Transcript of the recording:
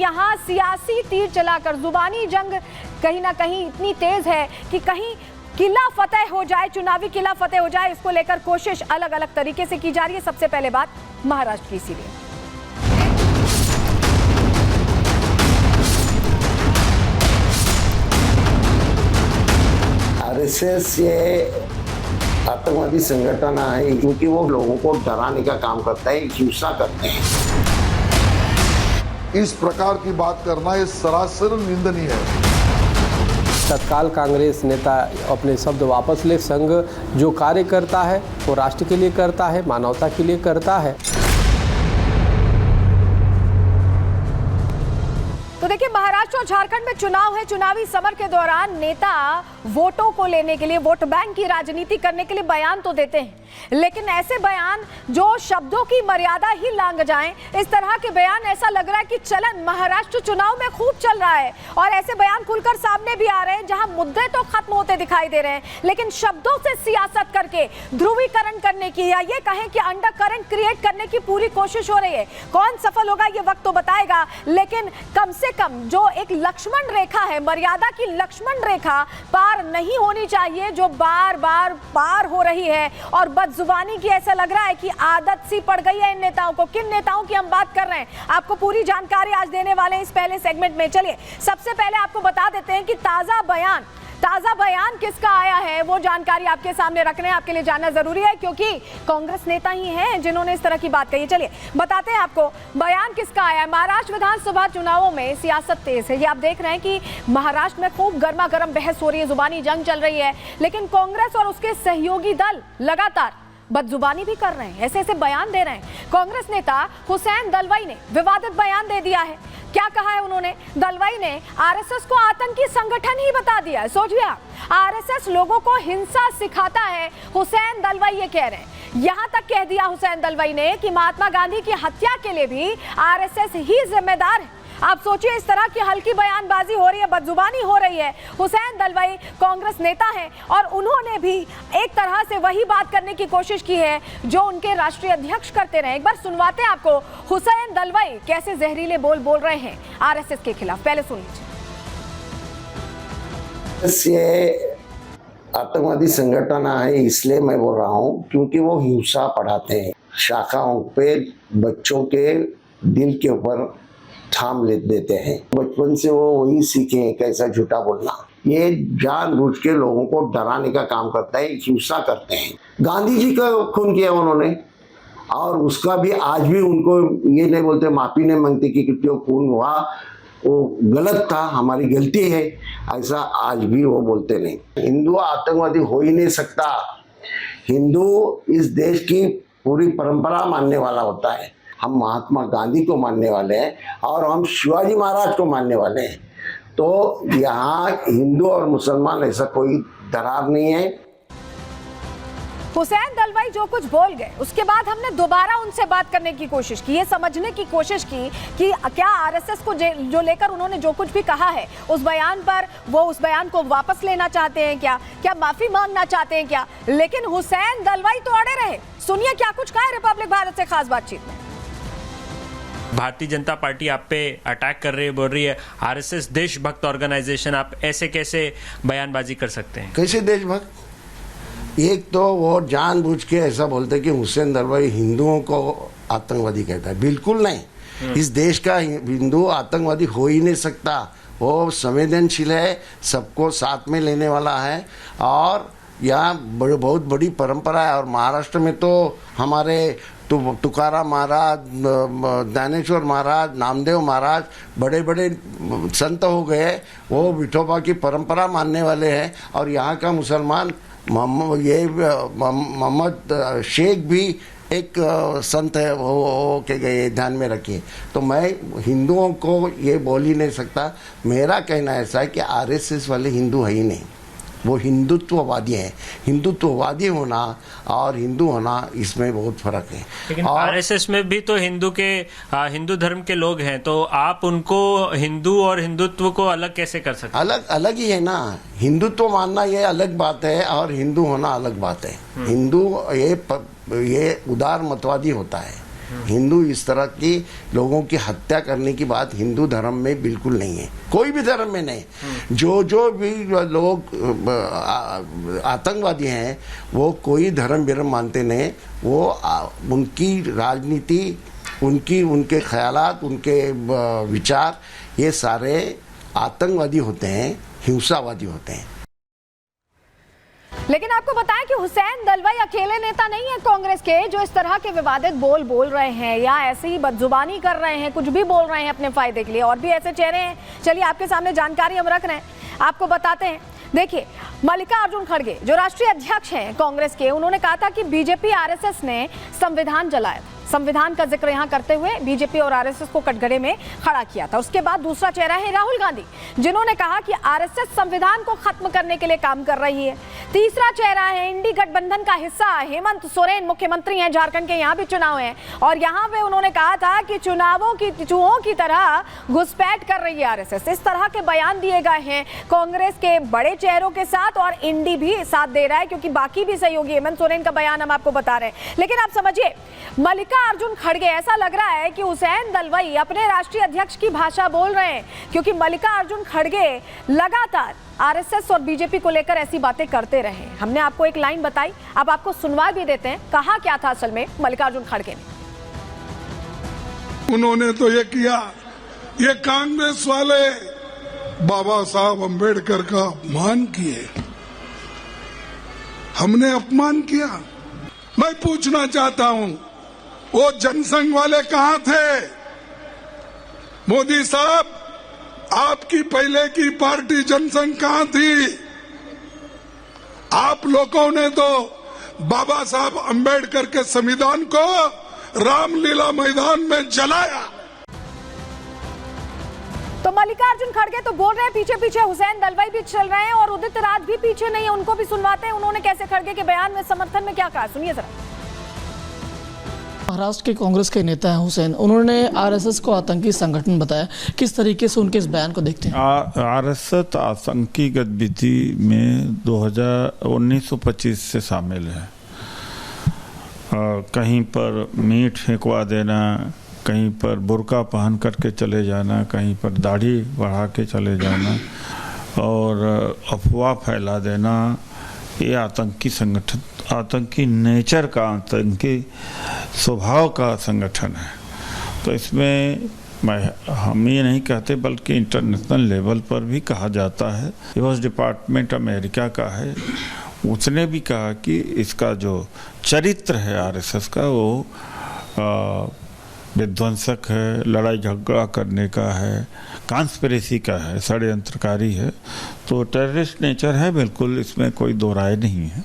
यहाँ सियासी तीर चलाकर जुबानी जंग कहीं ना कहीं इतनी तेज है कि कहीं किला फतेह हो जाए, चुनावी किला फतेह हो जाए, इसको लेकर कोशिश अलग अलग तरीके से की जा रही है। सबसे पहले बात महाराष्ट्र की, इसीलिए आरएसएस ये आतंकवादी संगठन है क्योंकि वो लोगों को डराने का काम करता है, हिंसा करते हैं। इस प्रकार की बात करना ये सरासर निंदनीय है। तत्काल कांग्रेस नेता अपने शब्द वापस ले। संघ जो कार्य करता है वो राष्ट्र के लिए करता है, मानवता के लिए करता है। तो देखिए, महाराष्ट्र और झारखंड में चुनाव है। चुनावी समर के दौरान नेता वोटों को लेने के लिए, वोट बैंक की राजनीति करने के लिए बयान तो देते हैं, लेकिन ऐसे बयान जो शब्दों की मर्यादा ही लांघ जाएं, इस तरह के बयान ऐसा लग रहा है कि चलन महाराष्ट्र चुनाव में खूब चल रहा है और ऐसे बयान खुलकर सामने भी आ रहे हैं जहां मुद्दे तो खत्म होते दिखाई दे रहे हैं, लेकिन शब्दों से सियासत करके ध्रुवीकरण करने की या ये कहें कि अंडर करंट क्रिएट करने की पूरी कोशिश हो रही है। कौन सफल होगा ये वक्त तो बताएगा, लेकिन कम से कम जो एक लक्ष्मण रेखा है, मर्यादा की लक्ष्मण रेखा पार नहीं होनी चाहिए, जो बार बार पार हो रही है और बदजुबानी की ऐसा लग रहा है कि आदत सी पड़ गई है इन नेताओं को। किन नेताओं की हम बात कर रहे हैं, आपको पूरी जानकारी आज देने वाले हैं इस पहले सेगमेंट में। चलिए सबसे पहले आपको बता देते हैं कि ताजा बयान किसका आया है, वो जानकारी आपके सामने रखने आपके लिए जानना जरूरी है, क्योंकि कांग्रेस नेता ही हैं जिन्होंने इस तरह की बात कही। चलिए बताते हैं आपको बयान किसका आया है। महाराष्ट्र विधानसभा चुनावों में सियासत तेज है। ये आप देख रहे हैं कि महाराष्ट्र में खूब गर्मा गर्म बहस हो रही है, जुबानी जंग चल रही है, लेकिन कांग्रेस और उसके सहयोगी दल लगातार बदजुबानी भी कर रहे हैं, ऐसे ऐसे बयान दे रहे हैं। कांग्रेस नेता हुसैन दलवाई ने विवादित बयान दे दिया है। क्या कहा है उन्होंने? दलवाई ने आरएसएस को आतंकी संगठन ही बता दिया है। सोचिए आप, आरएसएस लोगों को हिंसा सिखाता है, हुसैन दलवाई ये कह रहे हैं। यहां तक कह दिया हुसैन दलवाई ने कि महात्मा गांधी की हत्या के लिए भी आरएसएस ही जिम्मेदार है। आप सोचिए, इस तरह की हल्की बयानबाजी हो रही है, बदजुबानी हो रही है। हुसैन दलवाई कांग्रेस नेता हैं और उन्होंने भी एक तरह से वही बात करने की कोशिश की है जो उनके राष्ट्रीय अध्यक्ष करते रहे। एक बार सुनवाते हैं आपको हुसैन दलवाई कैसे जहरीले बोल रहे हैं आरएसएस के खिलाफ। पहले सुन लीजिए। ये आतंकवादी संगठन है, इसलिए मैं बोल रहा हूँ क्योंकि वो हिंसा पढ़ाते हैं, शाखाओं पे बच्चों के दिल के ऊपर थाम ले देते हैं। बचपन से वो वही सीखे हैं कैसा झूठा बोलना। ये जानबूझ के लोगों को डराने का काम करता है, हिंसा करते हैं। गांधी जी का खून किया उन्होंने और उसका भी आज भी उनको ये नहीं बोलते, माफी नहीं मांगते कि क्यों खून हुआ, वो गलत था, हमारी गलती है, ऐसा आज भी वो बोलते नहीं। हिंदू आतंकवादी हो ही नहीं सकता। हिंदू इस देश की पूरी परंपरा मानने वाला होता है। हम महात्मा गांधी को मानने वाले हैं और हम शिवाजी महाराज को मानने वाले हैं। तो यहाँ हिंदू और मुसलमान ऐसा कोई दरार नहीं है। हुसैन दलवाई जो कुछ बोल गए, उसके बाद हमने दोबारा उनसे बात करने की कोशिश की, ये समझने की कोशिश की कि क्या आरएसएस को जो लेकर उन्होंने जो कुछ भी कहा है उस बयान पर, वो उस बयान को वापस लेना चाहते हैं क्या माफी मांगना चाहते हैं क्या। लेकिन हुसैन दलवाई तो अड़े रहे। सुनिए क्या कुछ कहा रिपब्लिक भारत से खास बातचीत में। भारतीय जनता पार्टी आप पे अटैक कर रही है, बोल रही है आरएसएस देशभक्त ऑर्गेनाइजेशन, आप ऐसे कैसे बयानबाजी कर सकते हैं? कैसे देशभक्त? एक तो वो जानबूझ के ऐसा बोलते कि हुसैन दलवाई हिंदुओं को आतंकवादी कहता है। बिल्कुल नहीं, इस देश का हिंदू आतंकवादी हो ही नहीं सकता। वो संवेदनशील है, सबको साथ में लेने वाला है और यहाँ बहुत बड़ी परंपरा है। और महाराष्ट्र में तो हमारे तुकाराम महाराज, ज्ञानेश्वर महाराज, नामदेव महाराज बड़े बड़े संत हो गए, वो विठोबा की परंपरा मानने वाले हैं। और यहाँ का मुसलमान मोहम्मद शेख भी एक संत है, वो के गए, ध्यान में रखिए। तो मैं हिंदुओं को ये बोल ही नहीं सकता। मेरा कहना ऐसा है कि आरएसएस वाले हिंदू है ही नहीं, वो हिंदुत्ववादी हैं। हिंदुत्ववादी होना और हिंदू होना, इसमें बहुत फर्क है। लेकिन आरएसएस में भी तो हिंदू धर्म के लोग हैं, तो आप उनको हिंदू और हिंदुत्व को अलग कैसे कर सकते? अलग ही है ना। हिंदुत्व मानना ये अलग बात है और हिंदू होना अलग बात है। हिंदू ये उदार मतवादी होता है, हिंदू इस तरह की लोगों की हत्या करने की बात हिंदू धर्म में बिल्कुल नहीं है, कोई भी धर्म में नहीं। जो भी लोग आतंकवादी हैं वो कोई धर्म विरम मानते नहीं, वो उनकी राजनीति, उनके ख्यालात, उनके विचार, ये सारे आतंकवादी होते हैं, हिंसावादी होते हैं। लेकिन आपको बताएं कि हुसैन दलवाई अकेले नेता नहीं है कांग्रेस के जो इस तरह के विवादित बोल रहे हैं या ऐसे ही बदजुबानी कर रहे हैं, कुछ भी बोल रहे हैं अपने फायदे के लिए। और भी ऐसे चेहरे हैं, चलिए आपके सामने जानकारी हम रख रहे हैं, आपको बताते हैं। देखिए, मल्लिकार्जुन खड़गे जो राष्ट्रीय अध्यक्ष हैं कांग्रेस के, उन्होंने कहा था कि बीजेपी आरएसएस ने संविधान जलाया था। संविधान का जिक्र यहां करते हुए बीजेपी और आरएसएस को कटघरे में खड़ा किया था। उसके बाद दूसरा चेहरा है राहुल गांधी, जिन्होंने कहा कि आरएसएस संविधान को खत्म करने के लिए काम कर रही है। तीसरा चेहरा है इंडी गठबंधन का हिस्सा हेमंत सोरेन, मुख्यमंत्री हैं झारखंड के, यहां भी चुनाव है और यहां पे उन्होंने कहा था कि चुनावों की चूहों की तरह घुसपैठ कर रही है आरएसएस। इस तरह के बयान दिए गए हैं कांग्रेस के बड़े चेहरों के साथ और इंडी भी साथ दे रहा है क्योंकि बाकी भी सहयोगी। हेमंत सोरेन का बयान हम आपको बता रहे हैं। लेकिन आप समझिए, मल्लिकार्जुन खड़गे, ऐसा लग रहा है कि हुसैन दलवाई अपने राष्ट्रीय अध्यक्ष की भाषा बोल रहे हैं क्योंकि मल्लिकार्जुन खड़गे लगातार आरएसएस और बीजेपी को लेकर ऐसी बातें करते रहे। हमने आपको एक लाइन बताई, अब आपको सुनवा भी देते हैं कहा क्या था असल में मल्लिकार्जुन खड़गे ने। उन्होंने तो ये किया, ये कांग्रेस वाले बाबा साहब अंबेडकर का अपमान किए, हमने अपमान किया। मैं पूछना चाहता हूं, वो जनसंघ वाले कहां थे? मोदी साहब, आपकी पहले की पार्टी जनसंघ कहां थी? आप लोगों ने तो बाबा साहब अंबेडकर के संविधान को रामलीला मैदान में जलाया। तो मल्लिकार्जुन खड़गे तो बोल रहे हैं पीछे पीछे हुसैन दलवाई भी चल रहे हैं और उदित राज भी पीछे नहीं है, उनको भी सुनवाते हैं उन्होंने कैसे खड़गे के बयान में समर्थन में क्या कहा, सुनिए जरा। महाराष्ट्र के कांग्रेस के नेता हैं हुसैन, उन्होंने आरएसएस को आतंकी संगठन बताया, किस तरीके से उनके इस बयान को देखते हैं? आरएसएस आतंकी गतिविधि में 1925 से शामिल है। कहीं पर मीट फेंकवा देना, कहीं पर बुर्का पहन करके चले जाना, कहीं पर दाढ़ी बढ़ा के चले जाना और अफवाह फैला देना, ये आतंकी संगठन, आतंकी नेचर का, आतंकी स्वभाव का संगठन है। तो इसमें हम ये नहीं कहते बल्कि इंटरनेशनल लेवल पर भी कहा जाता है। यूएस डिपार्टमेंट अमेरिका का है, उसने भी कहा कि इसका जो चरित्र है आरएसएस का वो विध्वंसक है, लड़ाई झगड़ा करने का है, कॉन्स्पिरेसी का है, षड्यंत्रकारी है। तो टेररिस्ट नेचर है बिल्कुल, इसमें कोई दो राय नहीं है।